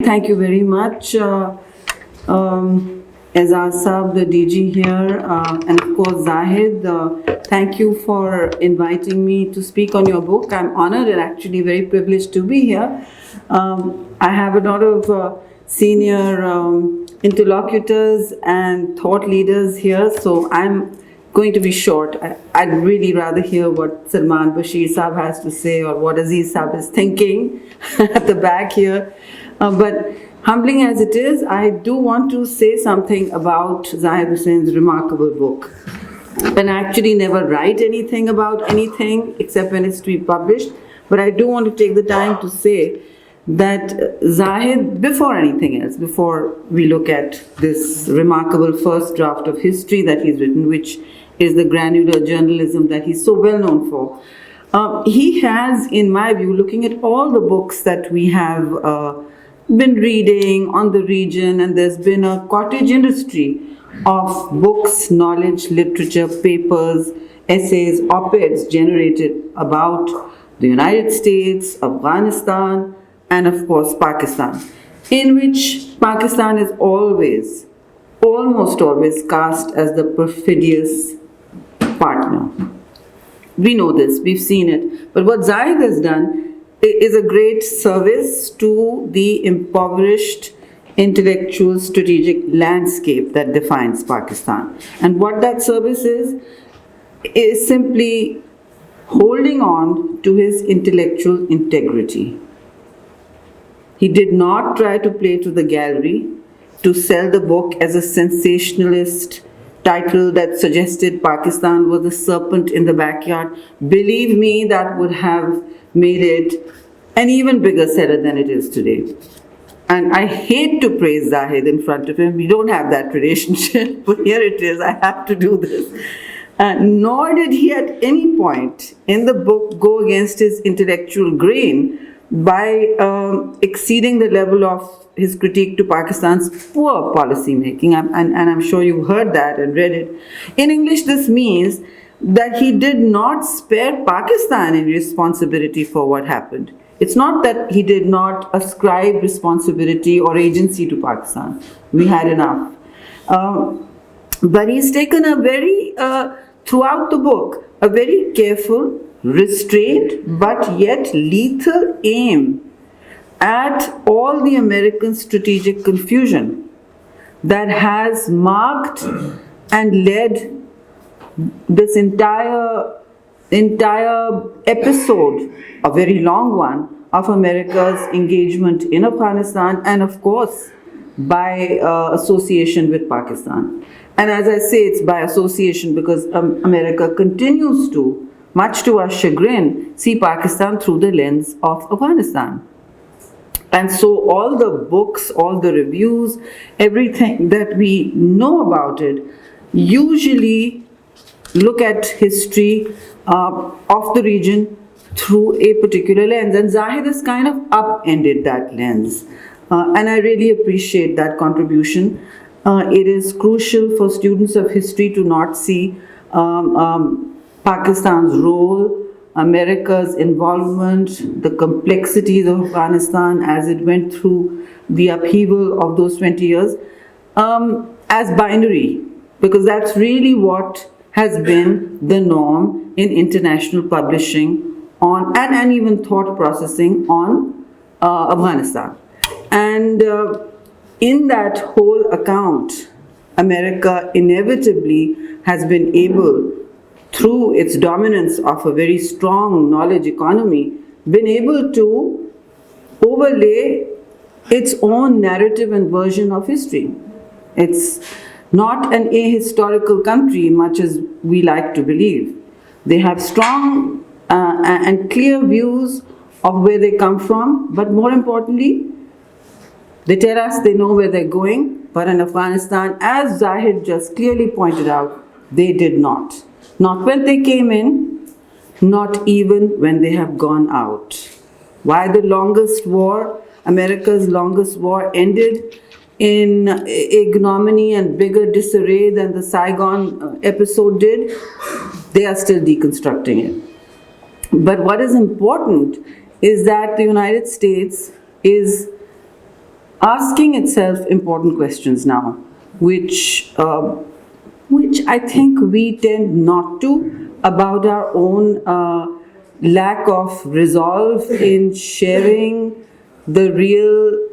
thank you very much. Azaz Saab, the DG here, and of course Zahid, thank you for inviting me to speak on your book. I'm honored and actually very privileged to be here. I have a lot of senior interlocutors and thought leaders here, so I'm going to be short. I'd really rather hear what Salman Bashir Saab has to say or what Aziz Saab is thinking at the back here. But humbling as it is, I do want to say something about Zahid Hussain's remarkable book. And I actually never write anything about anything except when it's to be published. But I do want to take the time to say that Zahid, before anything else, before we look at this remarkable first draft of history that he's written, which is the granular journalism that he's so well known for, he has, in my view, looking at all the books that we have been reading on the region, and there's been a cottage industry of books, knowledge, literature, papers, essays, op-eds generated about the United States, Afghanistan, and of course Pakistan, in which Pakistan is always, almost always cast as the perfidious partner. We know this, we've seen it. But what Zahid has done is a great service to the impoverished intellectual strategic landscape that defines Pakistan. And what that service is simply holding on to his intellectual integrity. He did not try to play to the gallery, to sell the book as a sensationalist title that suggested Pakistan was a serpent in the backyard. Believe me, that would have made it an even bigger seller than it is today. And I hate to praise Zahid in front of him. We don't have that relationship, but here it is. I have to do this. Nor did he at any point in the book go against his intellectual grain by exceeding the level of his critique to Pakistan's poor policy making. And I'm sure you heard that and read it. In English, this means that he did not spare Pakistan in responsibility for what happened. It's not that he did not ascribe responsibility or agency to Pakistan. We had enough. But he's taken a very, throughout the book, a very careful, restrained, but yet lethal aim at all the American strategic confusion that has marked and led this entire episode, a very long one, of America's engagement in Afghanistan and of course by association with Pakistan. And as I say, it's by association because America continues to, much to our chagrin, see Pakistan through the lens of Afghanistan. And so all the books, all the reviews, everything that we know about it, usually look at history of the region through a particular lens. And Zahid has kind of upended that lens. And I really appreciate that contribution. It is crucial for students of history to not see Pakistan's role, America's involvement, the complexities of Afghanistan as it went through the upheaval of those 20 years as binary, because that's really what has been the norm in international publishing on and even thought processing on Afghanistan. And in that whole account, America inevitably has been able, through its dominance of a very strong knowledge economy, been able to overlay its own narrative and version of history. It's not an ahistorical country, much as we like to believe. They have strong and clear views of where they come from, but more importantly, they tell us they know where they're going, but in Afghanistan, as Zahid just clearly pointed out, they did not. Not when they came in, not even when they have gone out. Why the longest war, America's longest war, ended in ignominy and bigger disarray than the Saigon episode did, they are still deconstructing it. But what is important is that the United States is asking itself important questions now, which I think we tend not to, about our own lack of resolve in sharing the real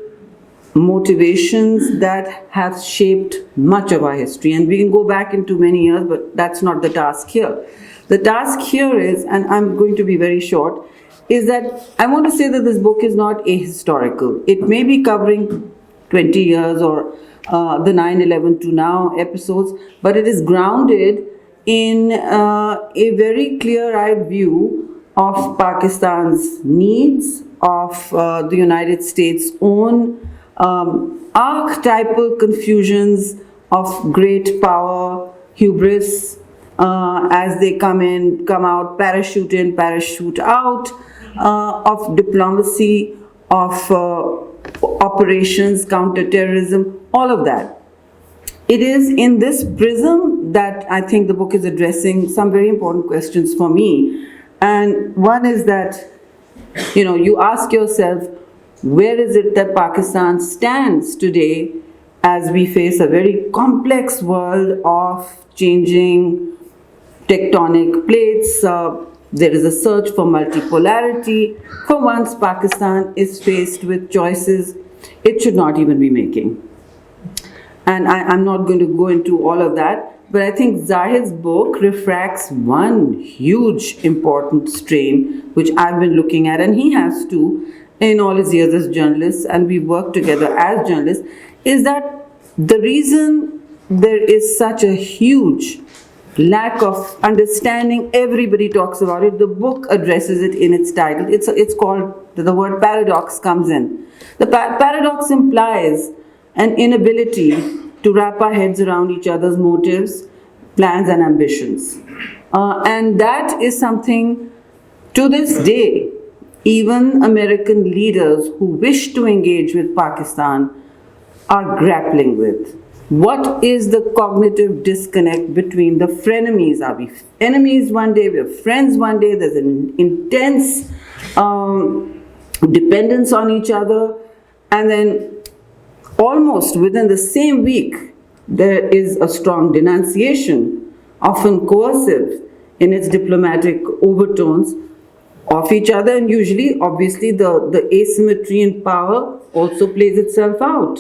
motivations that have shaped much of our history. And we can go back into many years, but that's not the task here. The task here is, and I'm going to be very short, is that I want to say that this book is not ahistorical. It may be covering 20 years or the 9/11 to now episodes, but it is grounded in a very clear-eyed view of Pakistan's needs, of the United States' own archetypal confusions of great power, hubris, as they come in, come out, parachute in, parachute out, of diplomacy, of operations, counterterrorism, all of that. It is in this prism that I think the book is addressing some very important questions for me. And one is that, you ask yourself, where is it that Pakistan stands today as we face a very complex world of changing tectonic plates? There is a search for multipolarity. For once, Pakistan is faced with choices it should not even be making. And I'm not going to go into all of that, but I think Zahid's book refracts one huge important strain, which I've been looking at, and he has too, in all his years as journalists, and we work together as journalists, is that the reason there is such a huge lack of understanding, everybody talks about it, the book addresses it in its title, it's called, the word paradox comes in. The paradox implies an inability to wrap our heads around each other's motives, plans and ambitions. And that is something, to this day, even American leaders who wish to engage with Pakistan are grappling with. What is the cognitive disconnect between the frenemies? Are we enemies one day, we're friends one day, there's an intense dependence on each other, and then almost within the same week, there is a strong denunciation, often coercive in its diplomatic overtones, of each other, and usually, obviously, the asymmetry in power also plays itself out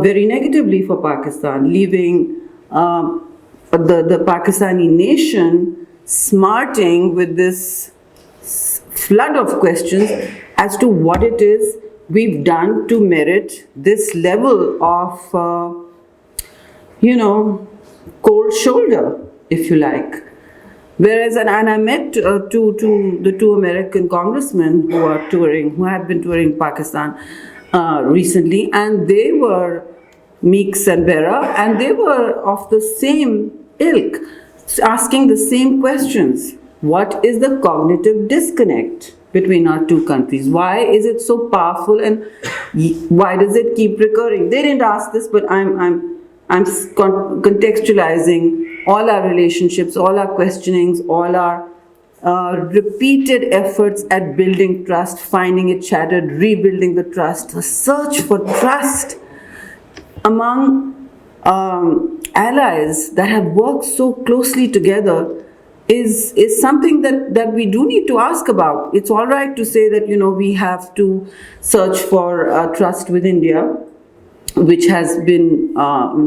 very negatively for Pakistan, leaving the Pakistani nation smarting with this flood of questions as to what it is we've done to merit this level of, cold shoulder, if you like. Whereas, and I met the two American congressmen who had been touring Pakistan recently, and they were Meeks and Bera, and they were of the same ilk, asking the same questions. What is the cognitive disconnect between our two countries? Why is it so powerful, and why does it keep recurring? They didn't ask this, but I'm contextualizing all our relationships, all our questionings, all our repeated efforts at building trust, finding it shattered, rebuilding the trust, a search for trust among allies that have worked so closely together is something that we do need to ask about. It's all right to say that, we have to search for trust with India, which has been,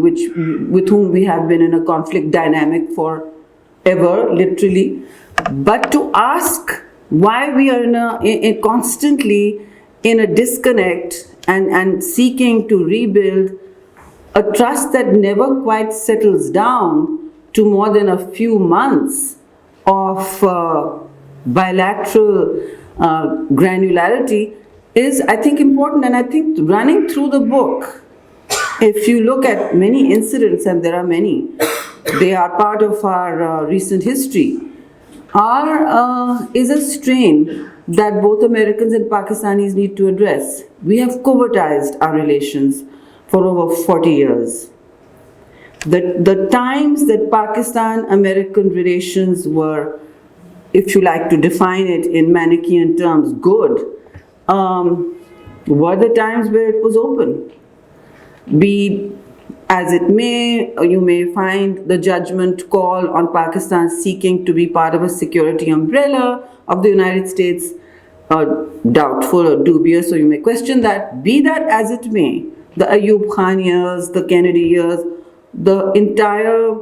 with whom we have been in a conflict dynamic forever, literally. But to ask why we are constantly in a disconnect and seeking to rebuild a trust that never quite settles down to more than a few months of bilateral granularity is, I think, important. And I think running through the book, if you look at many incidents, and there are many, they are part of our recent history, is a strain that both Americans and Pakistanis need to address. We have covertized our relations for over 40 years. The times that Pakistan-American relations were, if you like to define it in Manichaean terms, good, were the times where it was open. Be as it may, you may find the judgment call on Pakistan seeking to be part of a security umbrella of the United States doubtful or dubious, or you may question that. Be that as it may, the Ayub Khan years, the Kennedy years, the entire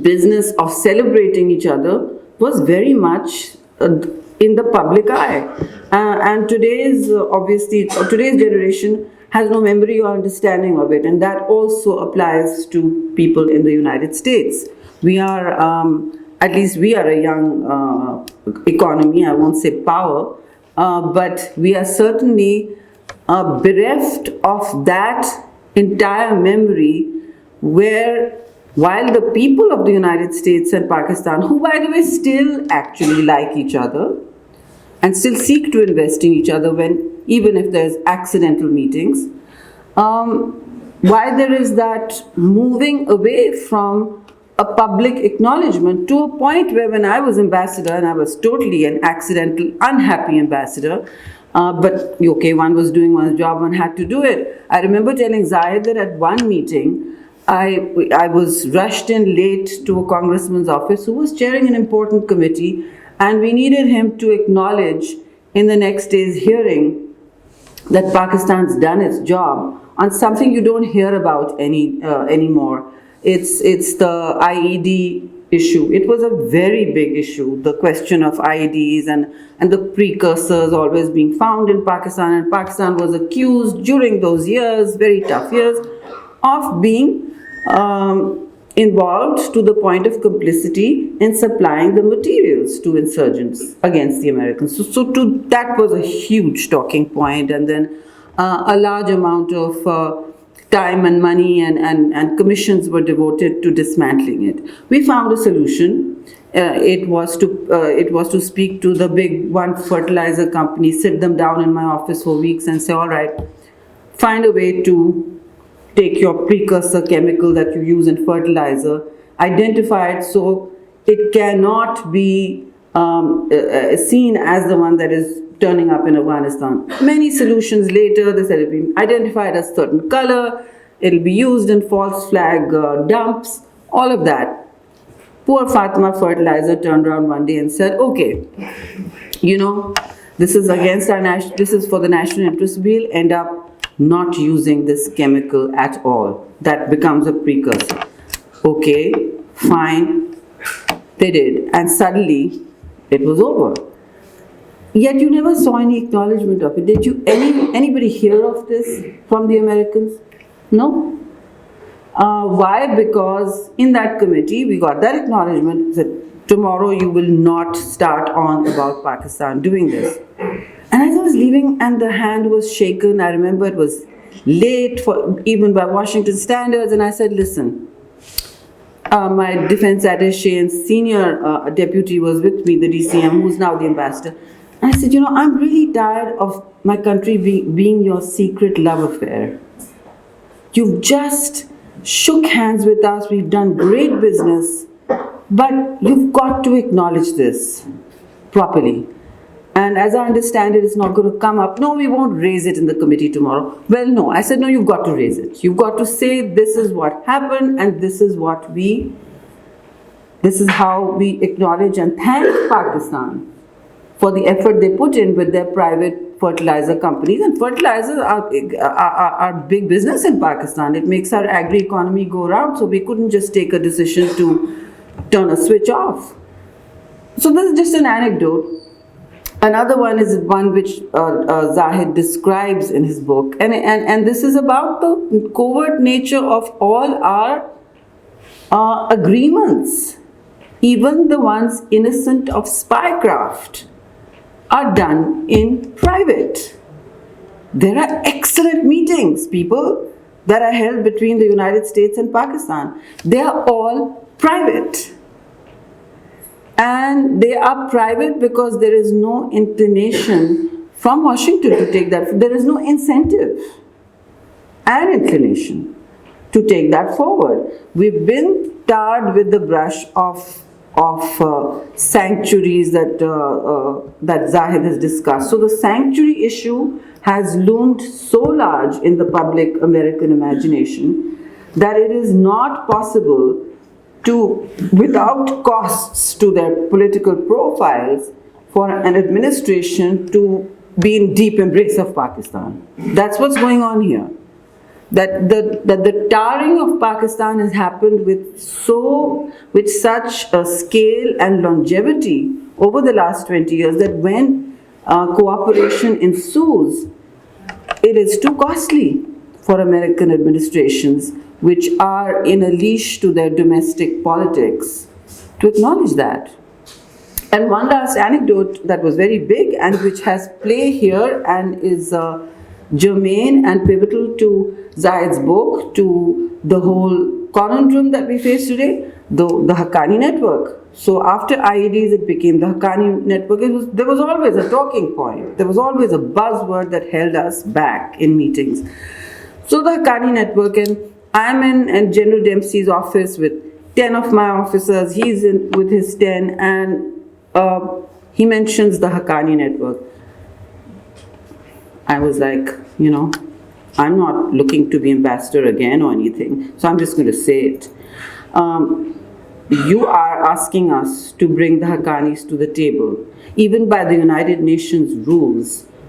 business of celebrating each other was very much in the public eye. And today's, obviously, today's generation has no memory or understanding of it. And that also applies to people in the United States. We are, at least we are a young economy, I won't say power, but we are certainly bereft of that entire memory where, while the people of the United States and Pakistan, who by the way still actually like each other and still seek to invest in each other when, even if there's accidental meetings, why there is that moving away from a public acknowledgement to a point where when I was ambassador, and I was totally an accidental, unhappy ambassador, but okay, one was doing one's job, one had to do it. I remember telling Zahid that at one meeting, I was rushed in late to a congressman's office who was chairing an important committee, and we needed him to acknowledge in the next day's hearing that Pakistan's done its job on something you don't hear about anymore. It's the IED issue. It was a very big issue, the question of IEDs and the precursors always being found in Pakistan, and Pakistan was accused during those years, very tough years, of being involved to the point of complicity in supplying the materials to insurgents against the Americans. So that was a huge talking point, and then a large amount of time and money and commissions were devoted to dismantling it. We found a solution. It was to speak to the big one fertilizer company, sit them down in my office for weeks and say, all right, find a way to take your precursor chemical that you use in fertilizer, identify it so it cannot be seen as the one that is turning up in Afghanistan. Many solutions later, they said it'll be identified as certain color, it'll be used in false flag dumps, all of that. Poor Fatima Fertilizer turned around one day and said, okay, you know, this is against our this is for the national interest, we'll end up not using this chemical at all. That becomes a precursor. Okay, fine, they did, and suddenly it was over. Yet you never saw any acknowledgement of it. Did you? Anybody hear of this from the Americans? No. Why? Because in that committee we got that acknowledgement that tomorrow you will not start on about Pakistan doing this. And as I was leaving and the hand was shaken, I remember it was late for even by Washington standards, and I said, listen, my defense attaché and senior deputy was with me, the DCM, who's now the ambassador. And I said, you know, I'm really tired of my country being your secret love affair. You've just shook hands with us, we've done great business, but you've got to acknowledge this properly. And as I understand it, it's not going to come up. No, we won't raise it in the committee tomorrow. Well, no, I said, no, you've got to raise it. You've got to say this is what happened and this is how we acknowledge and thank Pakistan for the effort they put in with their private fertilizer companies. And fertilizers are big business in Pakistan. It makes our agri-economy go round, so we couldn't just take a decision to turn a switch off. So this is just an anecdote. Another one is one which Zahid describes in his book, and this is about the covert nature of all our agreements. Even the ones innocent of spycraft are done in private. There are excellent meetings, people, that are held between the United States and Pakistan. They are all private. And they are private because there is no inclination from Washington to take that. There is no incentive and inclination to take that forward. We've been tarred with the brush of of sanctuaries that Zahid has discussed. So the sanctuary issue has loomed so large in the public American imagination that it is not possible to, without costs to their political profiles, for an administration to be in deep embrace of Pakistan. That's what's going on here. That the tarring of Pakistan has happened with such a scale and longevity over the last 20 years that when cooperation ensues, it is too costly for American administrations, which are in a leash to their domestic politics, to acknowledge that. And one last anecdote that was very big and which has play here and is germane and pivotal to Zahid's book, to the whole conundrum that we face today, the Haqqani network. So after IEDs, it became the Haqqani network. There was always a talking point. There was always a buzzword that held us back in meetings. So the Haqqani network, and I'm in General Dempsey's office with 10 of my officers. He's in with his 10, and he mentions the Haqqani network. I was like, I'm not looking to be ambassador again or anything, so I'm just going to say it. You are asking us to bring the Haqqanis to the table. Even by the United Nations rule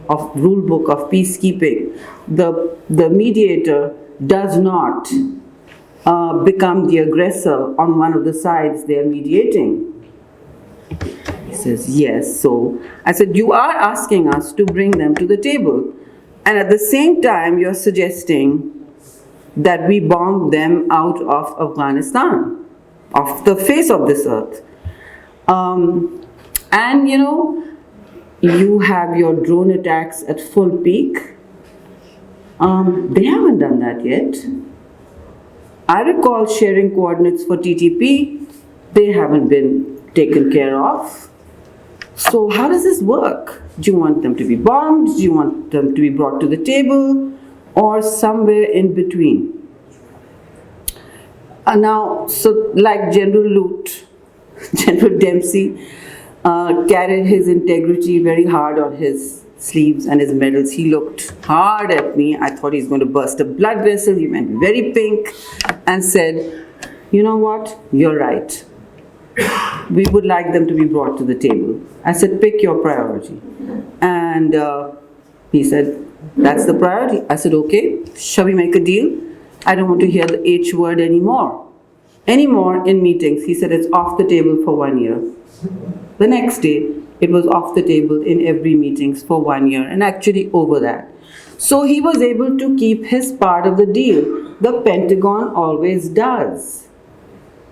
book of peacekeeping, the mediator does not become the aggressor on one of the sides they are mediating. He says, yes. So I said, you are asking us to bring them to the table. And at the same time, you're suggesting that we bomb them out of Afghanistan, off the face of this earth. And you have your drone attacks at full peak. They haven't done that yet. I recall sharing coordinates for TTP. They haven't been taken care of. So how does this work? Do you want them to be bombed? Do you want them to be brought to the table? Or somewhere in between? Now, so like General Lute, General Dempsey carried his integrity very hard on his sleeves and his medals. He looked hard at me. I thought he's going to burst a blood vessel. He went very pink and said, you know what? You're right. We would like them to be brought to the table. I said, pick your priority. And he said, that's the priority. I said, okay, shall we make a deal? I don't want to hear the H word anymore in meetings. He said, it's off the table for 1 year. The next day, it was off the table in every meetings for 1 year, and actually over that. So he was able to keep his part of the deal. The Pentagon always does.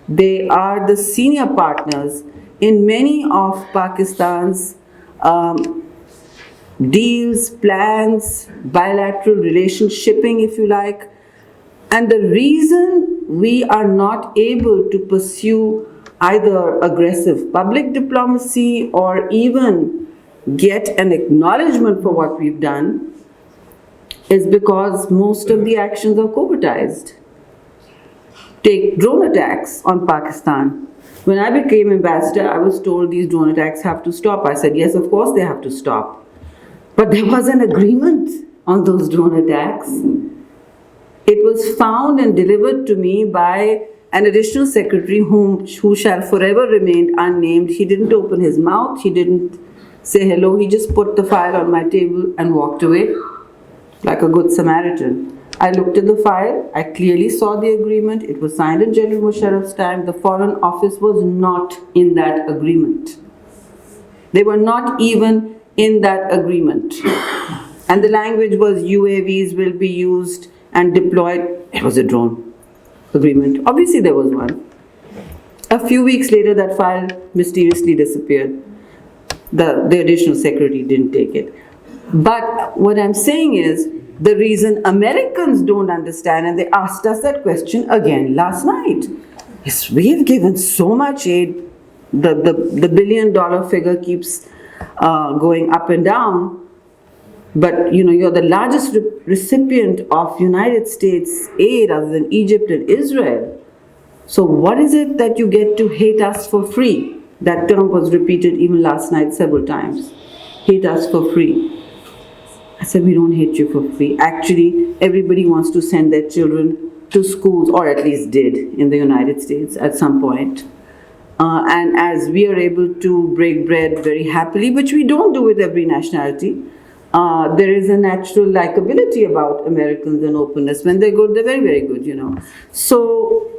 They are the senior partners in many of Pakistan's deals, plans, bilateral relationshiping, if you like. And the reason we are not able to pursue either aggressive public diplomacy or even get an acknowledgement for what we've done is because most of the actions are covertized. Take drone attacks on Pakistan. When I became ambassador, I was told these drone attacks have to stop. I said, yes, of course they have to stop. But there was an agreement on those drone attacks. It was found and delivered to me by an additional secretary who shall forever remain unnamed. He didn't open his mouth. He didn't say hello. He just put the file on my table and walked away like a good Samaritan. I looked at the file. I clearly saw the agreement. It was signed in General Musharraf's time. The Foreign Office was not in that agreement. They were not even in that agreement. And the language was UAVs will be used and deployed. It was a drone agreement. Obviously there was one. A few weeks later, that file mysteriously disappeared. The additional secretary didn't take it. But what I'm saying is, the reason Americans don't understand, and they asked us that question again last night, is we have given so much aid. The billion-dollar figure keeps going up and down. But you're the largest recipient of United States aid other than Egypt and Israel. So what is it that you get to hate us for free? That term was repeated even last night several times. Hate us for free. I said, we don't hate you for free. Actually, everybody wants to send their children to schools, or at least did in the United States at some point. And as we are able to break bread very happily, which we don't do with every nationality, there is a natural likability about Americans and openness. When they're good, they're very, very good, you know. So,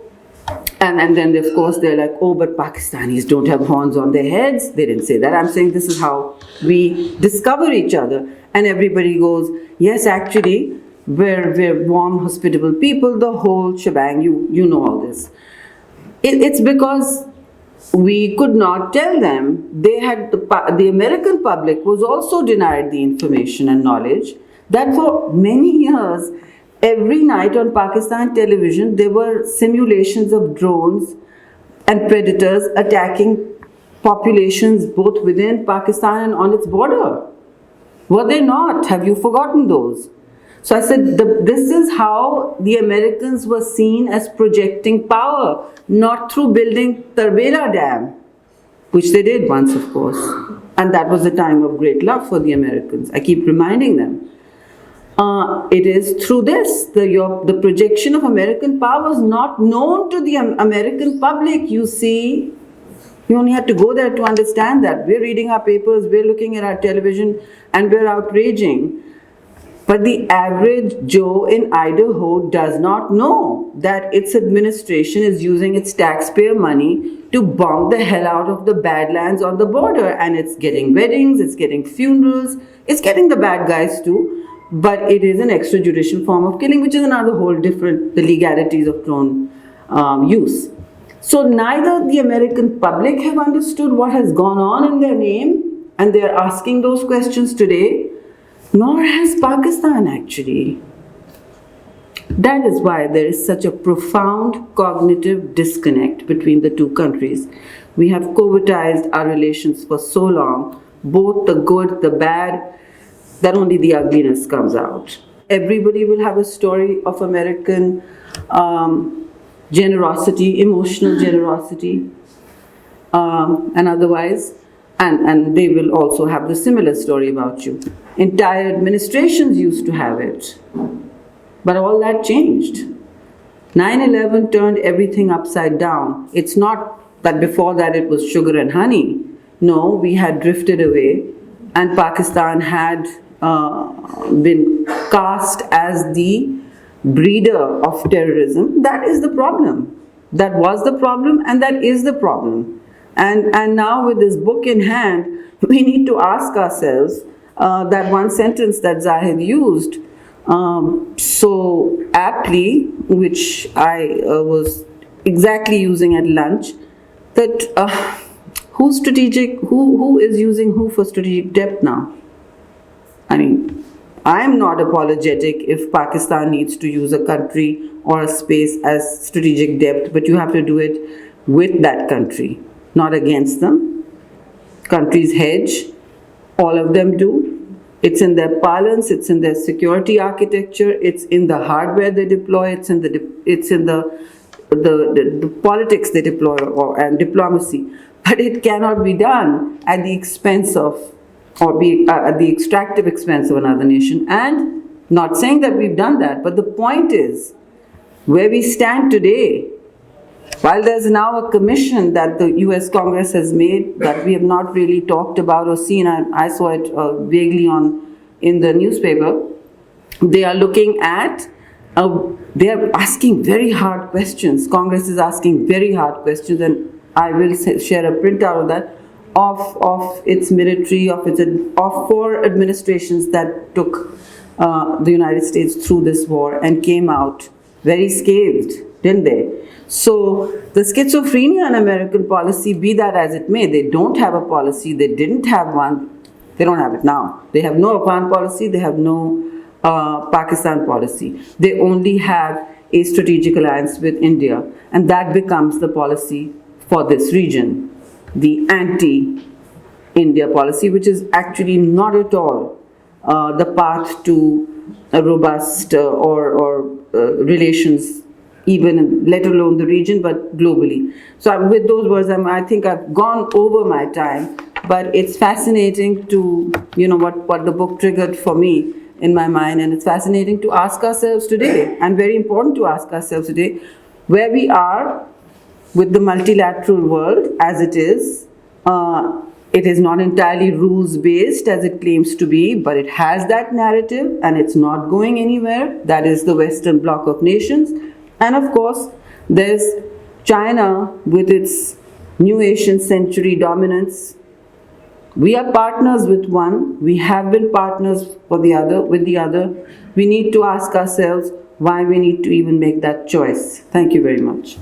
and then of course they're like, oh, but Pakistanis don't have horns on their heads. They didn't say that. I'm saying this is how we discover each other. And everybody goes, yes, actually, we're warm, hospitable people, the whole shebang, you know all this. It's because we could not tell them. They had the American public was also denied the information and knowledge that for many years, every night on Pakistan television, there were simulations of drones and predators attacking populations both within Pakistan and on its border. Were they not? Have you forgotten those? So I said, this is how the Americans were seen as projecting power, not through building Tarbela Dam, which they did once, of course. And that was a time of great love for the Americans. I keep reminding them. It is through this, the projection of American power was not known to the American public, you see. You only have to go there to understand that. We're reading our papers, we're looking at our television, and we're outraging. But the average Joe in Idaho does not know that its administration is using its taxpayer money to bomb the hell out of the Badlands on the border. And it's getting weddings, it's getting funerals, it's getting the bad guys too. But it is an extrajudicial form of killing, which is another whole different, the legalities of drone use. So neither the American public have understood what has gone on in their name, and they're asking those questions today, nor has Pakistan actually. That is why there is such a profound cognitive disconnect between the two countries. We have covertized our relations for so long, both the good, the bad, that only the ugliness comes out. Everybody will have a story of American generosity, emotional generosity, and otherwise, and they will also have the similar story about you. Entire administrations used to have it, but all that changed. 9/11 turned everything upside down. It's not that before that it was sugar and honey. No, we had drifted away, and Pakistan had been cast as the breeder of terrorism. That is the problem. That was the problem, and that is the problem. And now with this book in hand, we need to ask ourselves that one sentence that Zahid used so aptly, which I was exactly using at lunch, that who is using who for strategic depth now? I mean, I'm not apologetic if Pakistan needs to use a country or a space as strategic depth, but you have to do it with that country, not against them. Countries hedge, all of them do. It's in their parlance, it's in their security architecture, it's in the hardware they deploy, it's in the politics they deploy and diplomacy. But it cannot be done at the expense of, or be at the extractive expense of another nation. And not saying that we've done that, but the point is, where we stand today, while there's now a commission that the US Congress has made that we have not really talked about or seen, I saw it vaguely in the newspaper, they are looking at, they are asking very hard questions. Congress is asking very hard questions, and I will share a printout of that, of its military, of four administrations that took the United States through this war and came out very scathed, didn't they? So the schizophrenia in American policy, be that as it may, they don't have a policy, they didn't have one, they don't have it now. They have no Afghan policy, they have no Pakistan policy. They only have a strategic alliance with India, and that becomes the policy for this region, the anti-India policy, which is actually not at all the path to a robust relations even let alone the region, but globally. So with those words, I think I've gone over my time, but it's fascinating to, what the book triggered for me in my mind, and it's fascinating to ask ourselves today, and very important to ask ourselves today, where we are with the multilateral world as it is. It is not entirely rules-based as it claims to be, but it has that narrative and it's not going anywhere. That is the Western bloc of nations. And of course, there's China with its new Asian century dominance. We are partners with one. We have been partners with the other. We need to ask ourselves why we need to even make that choice. Thank you very much.